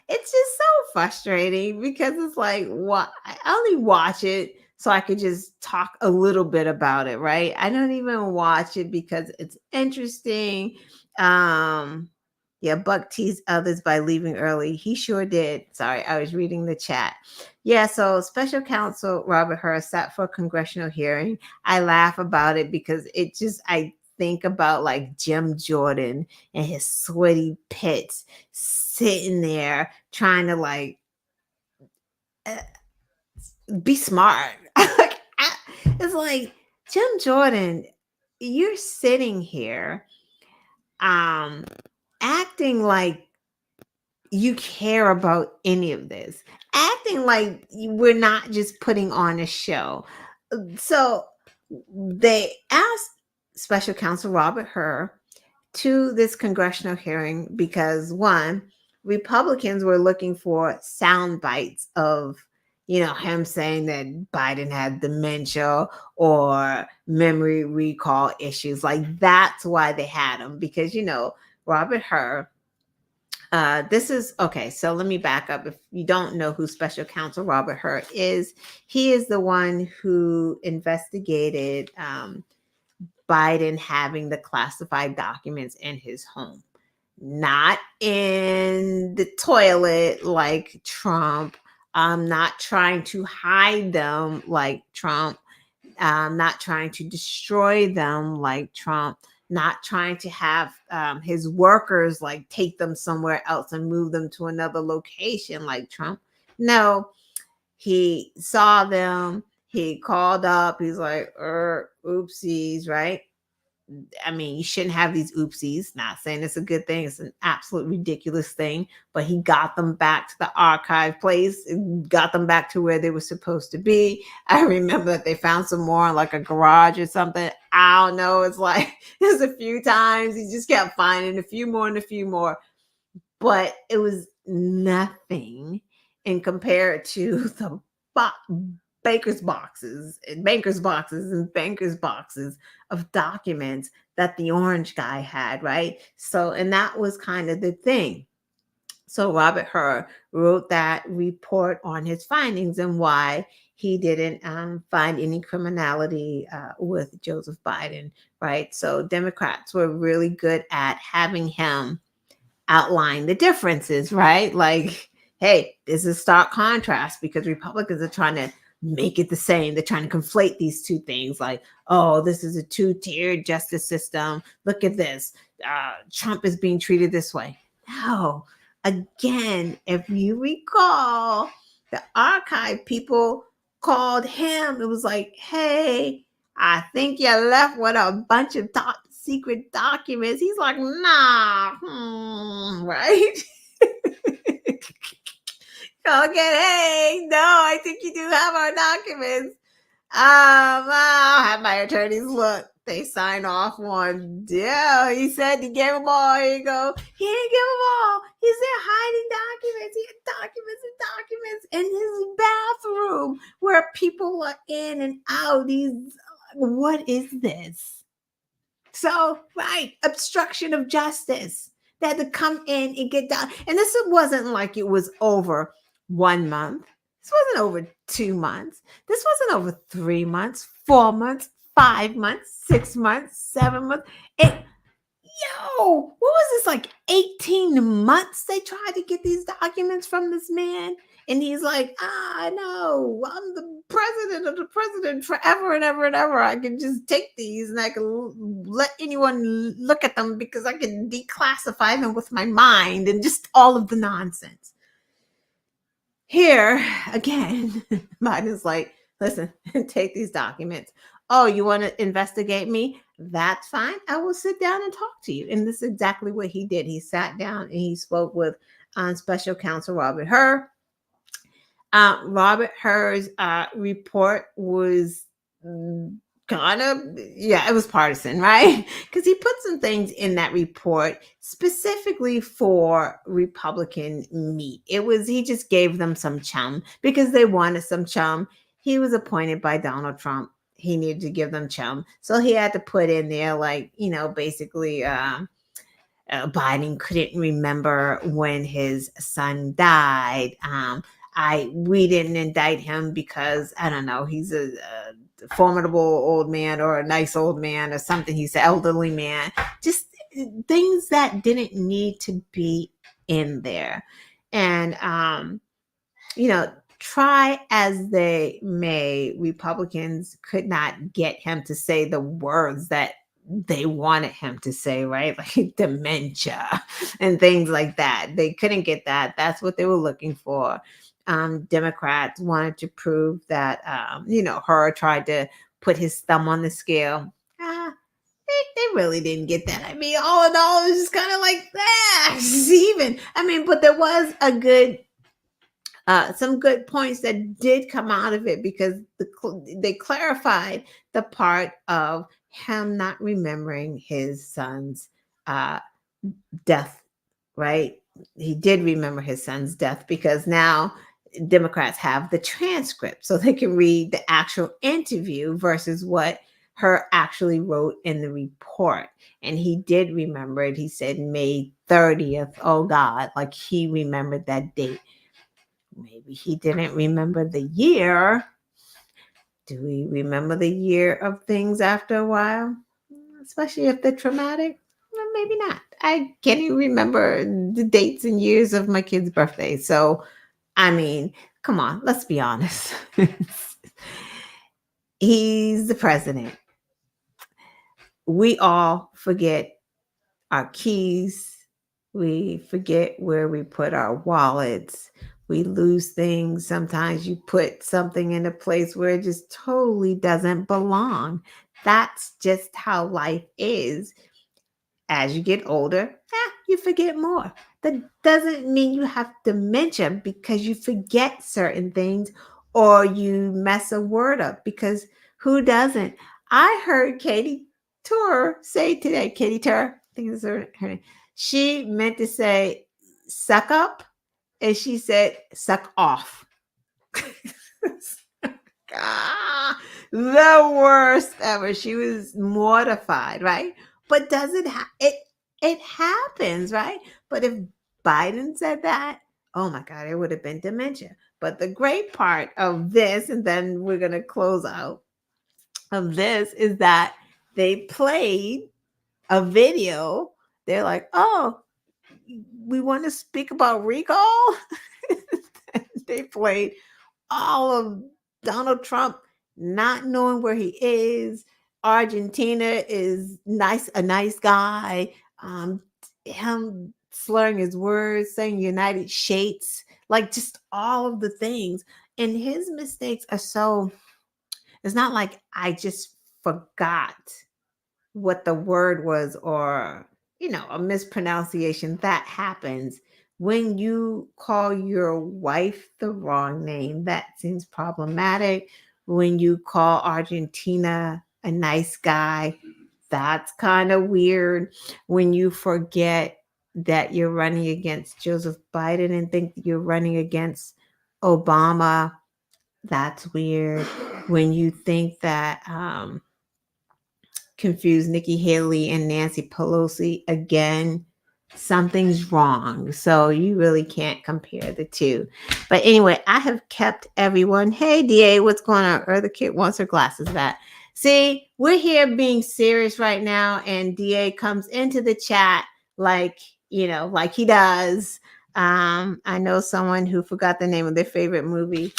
Speaker 1: It's just so frustrating, because it's like, what? I only watch it so I could just talk a little bit about it, right? I don't even watch it because it's interesting. Buck teased others by leaving early. He sure did. Sorry, I was reading the chat. Yeah, so special counsel Robert Hur sat for a congressional hearing. I laugh about it because I think about like Jim Jordan and his sweaty pits sitting there trying to be smart. It's like, Jim Jordan, you're sitting here acting like you care about any of this, acting like we're not just putting on a show. So they asked special counsel Robert Hur to this congressional hearing because, one, Republicans were looking for sound bites of, him saying that Biden had dementia or memory recall issues. Like, that's why they had him, because, Robert Hur, this is okay. So let me back up. If you don't know who special counsel Robert Hur is, he is the one who investigated Biden having the classified documents in his home, not in the toilet like Trump, not trying to hide them like Trump, not trying to destroy them like Trump, not trying to have his workers like take them somewhere else and move them to another location like Trump. No, he saw them. He called up. He's like, oopsies, right? I mean, you shouldn't have these oopsies. Not saying it's a good thing. It's an absolute ridiculous thing. But he got them back to the archive place, and got them back to where they were supposed to be. I remember that they found some more in like a garage or something. I don't know. It's like there's a few times he just kept finding a few more and a few more, but it was nothing in compared to the baker's boxes and bankers boxes and bankers boxes of documents that the orange guy had, right? So, and that was kind of the thing. So Robert Hur wrote that report on his findings and why he didn't find any criminality with Joseph Biden, right? So Democrats were really good at having him outline the differences, right? Like, hey, there's a stark contrast because Republicans are trying to make it the same. They're trying to conflate these two things like, oh, this is a two-tiered justice system. Look at this. Trump is being treated this way. No. Again, if you recall, the archive people called him. It was like, hey, I think you left with a bunch of top secret documents. He's like, nah, right? Okay, hey, no, I think you do have our documents. I'll have my attorneys look. They sign off on, yeah, he said he gave them all. Here you go. He didn't give them all. He's there hiding documents. He had documents and documents in his bathroom where people are in and out. What is this? So, right, obstruction of justice. They had to come in and get done. And this wasn't like it was over 1 month. This wasn't over 2 months. This wasn't over 3 months, 4 months, 5 months, 6 months, 7 months. What was this, like 18 months they tried to get these documents from this man? And he's like, no, I'm the president of the president forever and ever and ever. I can just take these and I can let anyone look at them because I can declassify them with my mind and just all of the nonsense. Here, again, Biden's like, listen, take these documents. Oh, you want to investigate me? That's fine. I will sit down and talk to you. And this is exactly what he did. He sat down and he spoke with Special Counsel Robert Hur. Robert Hur's report was kind of, it was partisan, right? Because he put some things in that report specifically for Republican meat. He just gave them some chum because they wanted some chum. He was appointed by Donald Trump. He needed to give them chum. So he had to put in there, like, basically, Biden couldn't remember when his son died. We didn't indict him because, I don't know, he's a formidable old man or a nice old man or something. He's an elderly man. Just things that didn't need to be in there. And, try as they may, Republicans could not get him to say the words that they wanted him to say, right? Like dementia and things like that. They couldn't get that. That's what they were looking for. Democrats wanted to prove that, Hur tried to put his thumb on the scale. They really didn't get that. I mean, all in all, it was just kind of like, even. I mean, but there was some good points that did come out of it because they clarified the part of him not remembering his son's death, right? He did remember his son's death because now Democrats have the transcript so they can read the actual interview versus what Hur actually wrote in the report. And he did remember it. He said May 30th. Oh God, like he remembered that date. Maybe he didn't remember the year. Do we remember the year of things after a while? Especially if they're traumatic? Well, maybe not. I can't even remember the dates and years of my kid's birthday. So, I mean, come on, let's be honest. He's the president. We all forget our keys. We forget where we put our wallets. We lose things. Sometimes you put something in a place where it just totally doesn't belong. That's just how life is. As you get older, you forget more. That doesn't mean you have dementia because you forget certain things or you mess a word up, because who doesn't? I heard Katie Tur say today, Katie Tur, I think is her name. She meant to say suck up and she said suck off. Ah, the worst ever. She was mortified, right? But does it happens, right? But if Biden said that, oh my God, it would have been dementia. But the great part of this, and then we're gonna close out of this, is that they played a video. They're like, oh, we want to speak about recall. They played all of Donald Trump not knowing where he is. Argentina is a nice guy. Him slurring his words, saying United States, like just all of the things. And his mistakes are so, it's not like I just forgot what the word was, or a mispronunciation that happens when you call your wife the wrong name. That seems problematic. When you call Argentina a nice guy, that's kind of weird. When you forget that you're running against Joseph Biden and think that you're running against Obama, that's weird. When you think that confuse Nikki Haley and Nancy Pelosi again, something's wrong. So you really can't compare the two. But anyway, I have kept everyone. Hey, DA, what's going on? The kid wants her glasses back. See, we're here being serious right now, and DA comes into the chat like, like he does. I know someone who forgot the name of their favorite movie.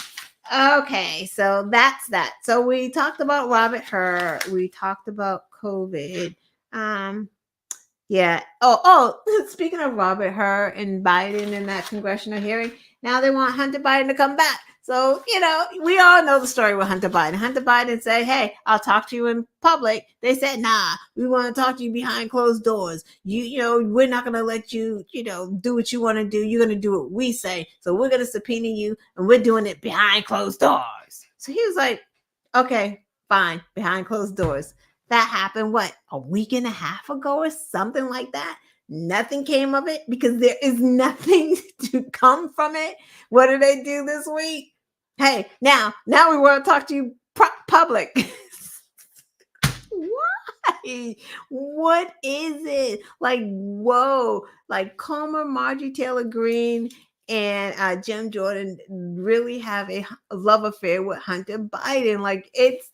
Speaker 1: Okay, so that's that. So we talked about Robert Hur. We talked about COVID. Yeah. Speaking of Robert Hur and Biden and that congressional hearing, now they want Hunter Biden to come back. So, we all know the story with Hunter Biden. Hunter Biden said, hey, I'll talk to you in public. They said, nah, we want to talk to you behind closed doors. We're not going to let you, do what you want to do. You're going to do what we say. So we're going to subpoena you, and we're doing it behind closed doors. So he was like, okay, fine, behind closed doors. That happened, what, a week and a half ago or something like that? Nothing came of it because there is nothing to come from it. What did they do this week? Hey, now we want to talk to you public. Why? What is it? Like, whoa, like Comer, Marjorie Taylor Greene, and Jim Jordan really have a love affair with Hunter Biden. Like it's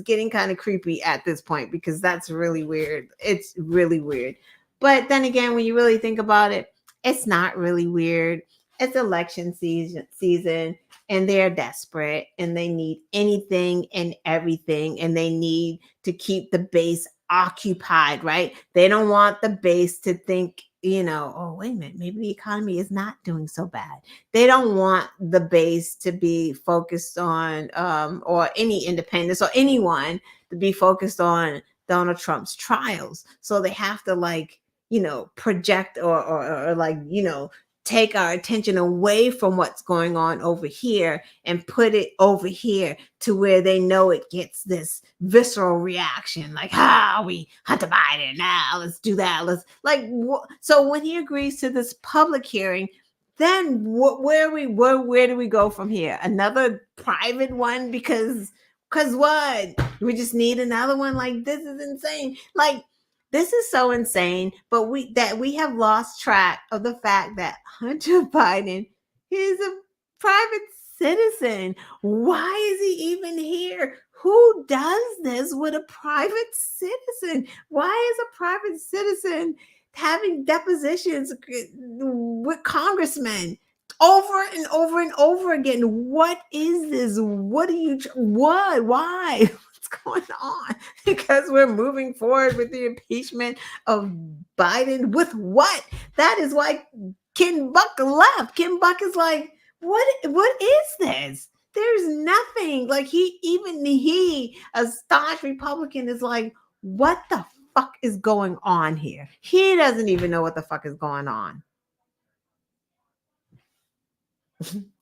Speaker 1: getting kind of creepy at this point, because that's really weird. It's really weird. But then again, when you really think about it, it's not really weird. It's election season, and they're desperate, and they need anything and everything, and they need to keep the base occupied, right? They don't want the base to think, oh, wait a minute, maybe the economy is not doing so bad. They don't want the base to be focused on, or any independents or anyone to be focused on Donald Trump's trials. So they have to project or take our attention away from what's going on over here and put it over here to where they know it gets this visceral reaction, like, we Hunter Biden, now let's do that. So when he agrees to this public hearing, then where do we go from here? Another private one? Because what? We just need another one? Like, this is insane. Like, this is so insane, but we have lost track of the fact that Hunter Biden is a private citizen. Why is he even here? Who does this with a private citizen? Why is a private citizen having depositions with congressmen over and over and over again? What is this? What are you? What? Why? Going on? Because we're moving forward with the impeachment of Biden with what? That is why Ken Buck left. Ken Buck is like, what is this? There's nothing. Like he, a staunch Republican, is like, what the fuck is going on here? He doesn't even know what the fuck is going on.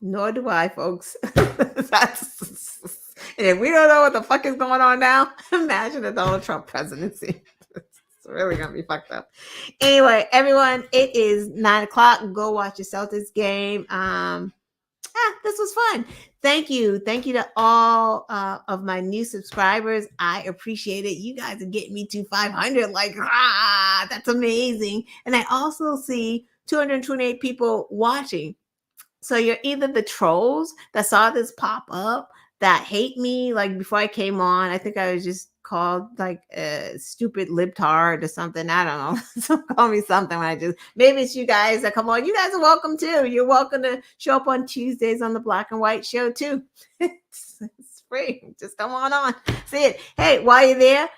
Speaker 1: Nor do I, folks. That's, and if we don't know what the fuck is going on now, imagine a Donald Trump presidency. It's really gonna be fucked up. Anyway, everyone, it is 9 o'clock. Go watch your Celtics game. This was fun. Thank you to all of my new subscribers. I appreciate it. You guys are getting me to 500. Like, that's amazing. And I also see 228 people watching. So you're either the trolls that saw this pop up that hate me. Like before I came on, I think I was just called like a stupid libtard or something. I don't know. So call me something when I just, maybe it's you guys that come on. You guys are welcome too. You're welcome to show up on Tuesdays on the Black and White Show too. It's free. Just come on. See it. Hey, while you're there,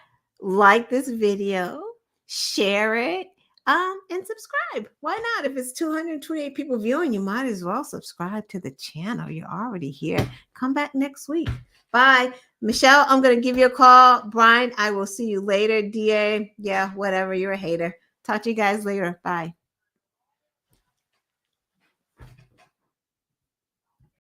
Speaker 1: like this video, share it. And subscribe. Why not? If it's 228 people viewing, you might as well subscribe to the channel. You're already here. Come back next week. Bye. Michelle, I'm going to give you a call. Brian, I will see you later. DA, yeah, whatever. You're a hater. Talk to you guys later. Bye.